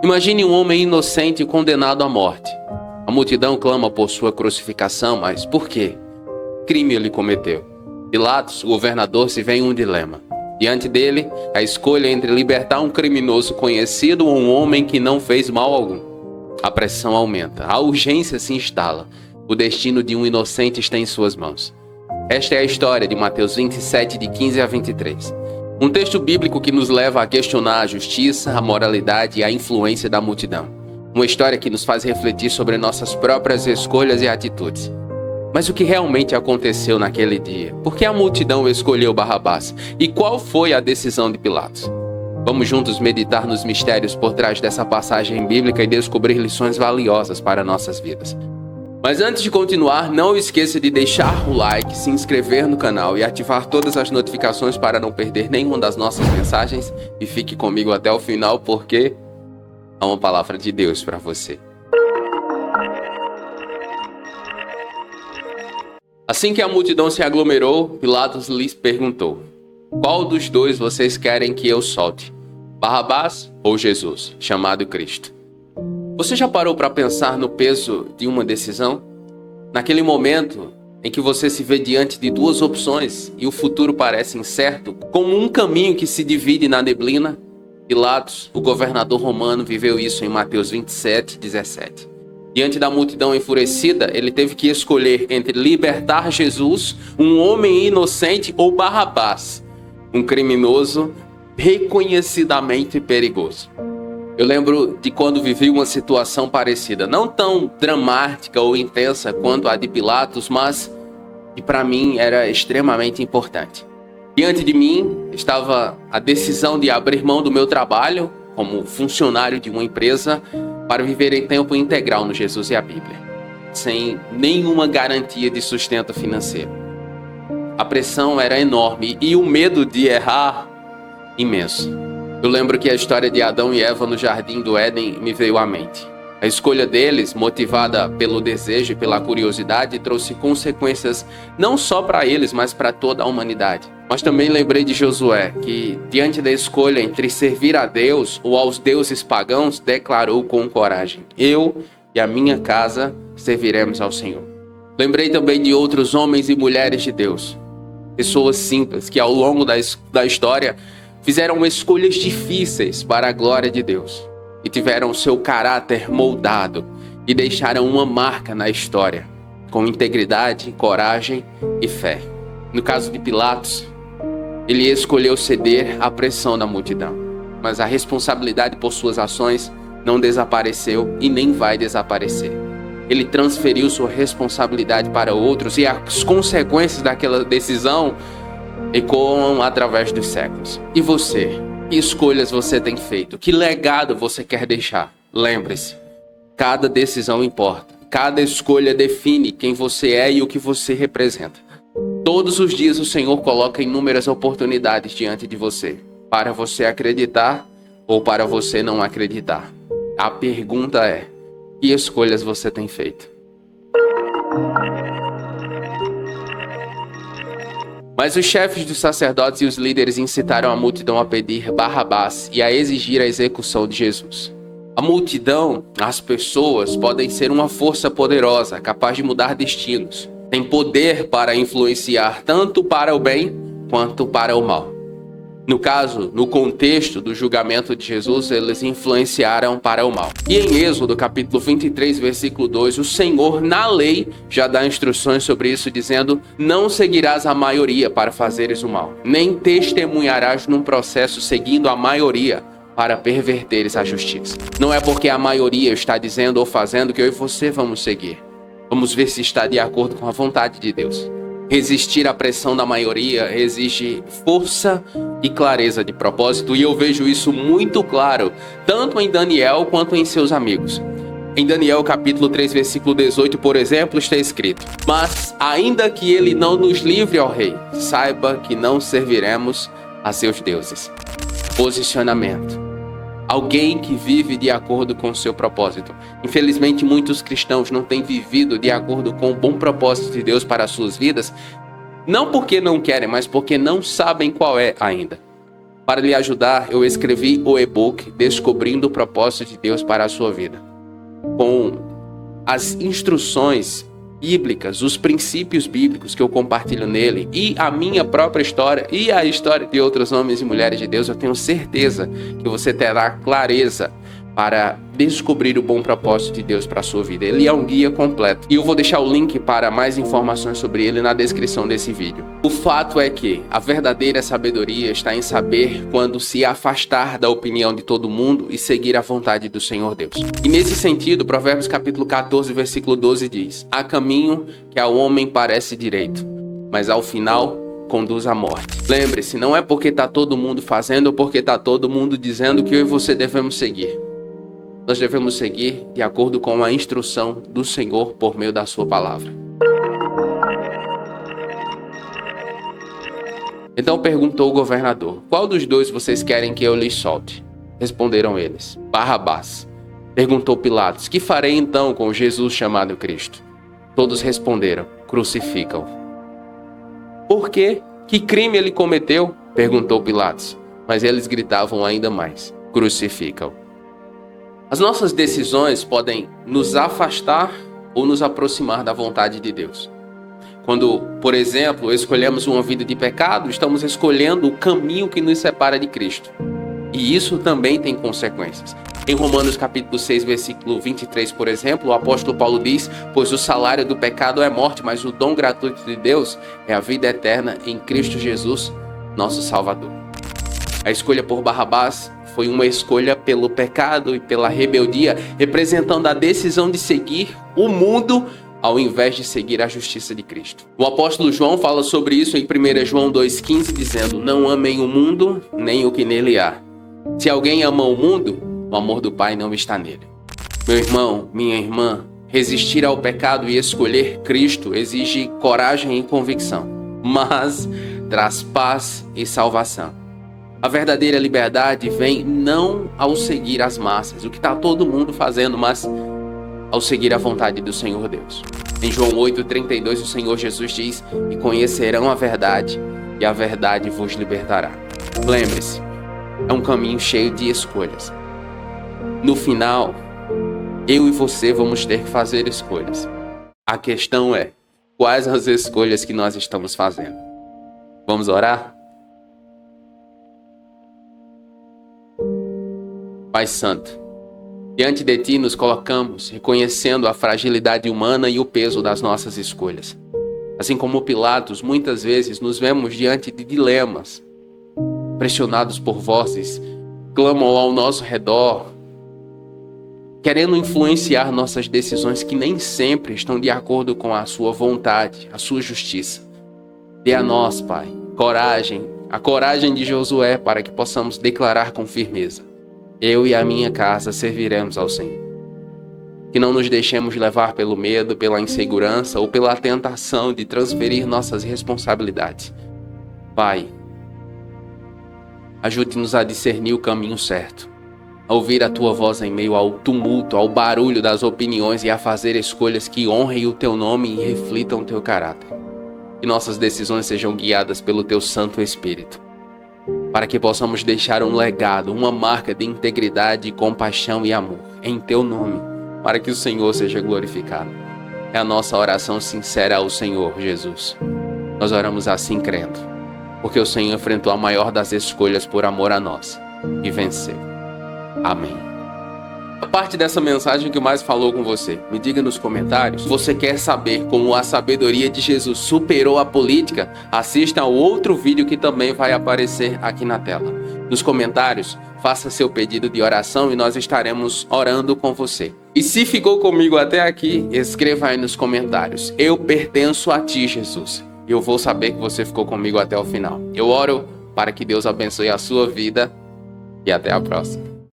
Imagine um homem inocente condenado à morte. A multidão clama por sua crucificação, mas por quê? Crime ele cometeu. Pilatos, o governador, se vê em um dilema. Diante dele, a escolha entre libertar um criminoso conhecido ou um homem que não fez mal algum. A pressão aumenta, a urgência se instala. O destino de um inocente está em suas mãos. Esta é a história de Mateus 27, de 15 a 23. Um texto bíblico que nos leva a questionar a justiça, a moralidade e a influência da multidão. Uma história que nos faz refletir sobre nossas próprias escolhas e atitudes. Mas o que realmente aconteceu naquele dia? Por que a multidão escolheu Barrabás? E qual foi a decisão de Pilatos? Vamos juntos meditar nos mistérios por trás dessa passagem bíblica e descobrir lições valiosas para nossas vidas. Mas antes de continuar, não esqueça de deixar o like, se inscrever no canal e ativar todas as notificações para não perder nenhuma das nossas mensagens. E fique comigo até o final, porque há uma palavra de Deus para você. Assim que a multidão se aglomerou, Pilatos lhes perguntou: qual dos dois vocês querem que eu solte? Barrabás ou Jesus, chamado Cristo? Você já parou para pensar no peso de uma decisão? Naquele momento em que você se vê diante de duas opções e o futuro parece incerto, como um caminho que se divide na neblina, Pilatos, o governador romano, viveu isso em Mateus 27, 17. Diante da multidão enfurecida, ele teve que escolher entre libertar Jesus, um homem inocente, ou Barrabás, um criminoso reconhecidamente perigoso. Eu lembro de quando vivi uma situação parecida, não tão dramática ou intensa quanto a de Pilatos, mas que para mim era extremamente importante. Diante de mim estava a decisão de abrir mão do meu trabalho como funcionário de uma empresa para viver em tempo integral no Jesus e a Bíblia, sem nenhuma garantia de sustento financeiro. A pressão era enorme e o medo de errar imenso. Eu lembro que a história de Adão e Eva no Jardim do Éden me veio à mente. A escolha deles, motivada pelo desejo e pela curiosidade, trouxe consequências não só para eles, mas para toda a humanidade. Mas também lembrei de Josué, que diante da escolha entre servir a Deus ou aos deuses pagãos, declarou com coragem: eu e a minha casa serviremos ao Senhor. Lembrei também de outros homens e mulheres de Deus, pessoas simples que ao longo da história fizeram escolhas difíceis para a glória de Deus e tiveram seu caráter moldado e deixaram uma marca na história, com integridade, coragem e fé. No caso de Pilatos, ele escolheu ceder à pressão da multidão, mas a responsabilidade por suas ações não desapareceu e nem vai desaparecer. Ele transferiu sua responsabilidade para outros e as consequências daquela decisão ecoam através dos séculos. E você? Que escolhas você tem feito? Que legado você quer deixar? Lembre-se, cada decisão importa. Cada escolha define quem você é e o que você representa. Todos os dias o Senhor coloca inúmeras oportunidades diante de você, para você acreditar ou para você não acreditar. A pergunta é: que escolhas você tem feito? Mas os chefes dos sacerdotes e os líderes incitaram a multidão a pedir Barrabás e a exigir a execução de Jesus. A multidão, as pessoas, podem ser uma força poderosa, capaz de mudar destinos. Tem poder para influenciar tanto para o bem quanto para o mal. No caso, no contexto do julgamento de Jesus, eles influenciaram para o mal. E em Êxodo, capítulo 23, versículo 2, o Senhor, na lei, já dá instruções sobre isso, dizendo: não seguirás a maioria para fazeres o mal, nem testemunharás num processo seguindo a maioria para perverteres a justiça. Não é porque a maioria está dizendo ou fazendo que eu e você vamos seguir. Vamos ver se está de acordo com a vontade de Deus. Resistir à pressão da maioria exige força e clareza de propósito, e eu vejo isso muito claro, tanto em Daniel quanto em seus amigos. Em Daniel capítulo 3, versículo 18, por exemplo, está escrito: mas ainda que ele não nos livre, ó rei, saiba que não serviremos a seus deuses. Posicionamento. Alguém que vive de acordo com o seu propósito. Infelizmente, muitos cristãos não têm vivido de acordo com o bom propósito de Deus para as suas vidas, não porque não querem, mas porque não sabem qual é ainda. Para lhe ajudar, eu escrevi o e-book Descobrindo o Propósito de Deus para a Sua Vida, com as instruções bíblicas, os princípios bíblicos que eu compartilho nele, e a minha própria história e a história de outros homens e mulheres de Deus. Eu tenho certeza que você terá clareza para descobrir o bom propósito de Deus para a sua vida. Ele é um guia completo. E eu vou deixar o link para mais informações sobre ele na descrição desse vídeo. O fato é que a verdadeira sabedoria está em saber quando se afastar da opinião de todo mundo e seguir a vontade do Senhor Deus. E nesse sentido, Provérbios capítulo 14, versículo 12 diz: há caminho que ao homem parece direito, mas ao final conduz à morte. Lembre-se, não é porque está todo mundo fazendo ou porque está todo mundo dizendo que eu e você devemos seguir. Nós devemos seguir de acordo com a instrução do Senhor por meio da sua palavra. Então perguntou o governador: qual dos dois vocês querem que eu lhes solte? Responderam eles: Barrabás. Perguntou Pilatos: que farei então com Jesus chamado Cristo? Todos responderam: crucificam. Por quê? Que crime ele cometeu? Perguntou Pilatos. Mas eles gritavam ainda mais: crucificam. As nossas decisões podem nos afastar ou nos aproximar da vontade de Deus. Quando, por exemplo, escolhemos uma vida de pecado, estamos escolhendo o caminho que nos separa de Cristo. E isso também tem consequências. Em Romanos capítulo 6, versículo 23, por exemplo, o apóstolo Paulo diz: pois o salário do pecado é morte, mas o dom gratuito de Deus é a vida eterna em Cristo Jesus, nosso Salvador. A escolha por Barrabás foi uma escolha pelo pecado e pela rebeldia, representando a decisão de seguir o mundo ao invés de seguir a justiça de Cristo. O apóstolo João fala sobre isso em 1 João 2,15, dizendo: não amem o mundo, nem o que nele há. Se alguém ama o mundo, o amor do Pai não está nele. Meu irmão, minha irmã, resistir ao pecado e escolher Cristo exige coragem e convicção, mas traz paz e salvação. A verdadeira liberdade vem não ao seguir as massas, o que está todo mundo fazendo, mas ao seguir a vontade do Senhor Deus. Em João 8,32, o Senhor Jesus diz: e conhecerão a verdade, e a verdade vos libertará. Lembre-se, é um caminho cheio de escolhas. No final, eu e você vamos ter que fazer escolhas. A questão é, quais as escolhas que nós estamos fazendo? Vamos orar? Pai Santo, diante de Ti nos colocamos, reconhecendo a fragilidade humana e o peso das nossas escolhas. Assim como Pilatos, muitas vezes nos vemos diante de dilemas, pressionados por vozes, clamam ao nosso redor, querendo influenciar nossas decisões que nem sempre estão de acordo com a Sua vontade, a Sua justiça. Dê a nós, Pai, coragem, a coragem de Josué, para que possamos declarar com firmeza: eu e a minha casa serviremos ao Senhor. Que não nos deixemos levar pelo medo, pela insegurança ou pela tentação de transferir nossas responsabilidades. Pai, ajude-nos a discernir o caminho certo, a ouvir a Tua voz em meio ao tumulto, ao barulho das opiniões e a fazer escolhas que honrem o Teu nome e reflitam o Teu caráter. Que nossas decisões sejam guiadas pelo Teu Santo Espírito, para que possamos deixar um legado, uma marca de integridade, compaixão e amor em Teu nome, para que o Senhor seja glorificado. É a nossa oração sincera ao Senhor Jesus. Nós oramos assim crendo, porque o Senhor enfrentou a maior das escolhas por amor a nós e venceu. Amém. A parte dessa mensagem que mais falou com você, me diga nos comentários. Se você quer saber como a sabedoria de Jesus superou a política, assista ao outro vídeo que também vai aparecer aqui na tela. Nos comentários, faça seu pedido de oração e nós estaremos orando com você. E se ficou comigo até aqui, escreva aí nos comentários: eu pertenço a Ti, Jesus. E eu vou saber que você ficou comigo até o final. Eu oro para que Deus abençoe a sua vida e até a próxima.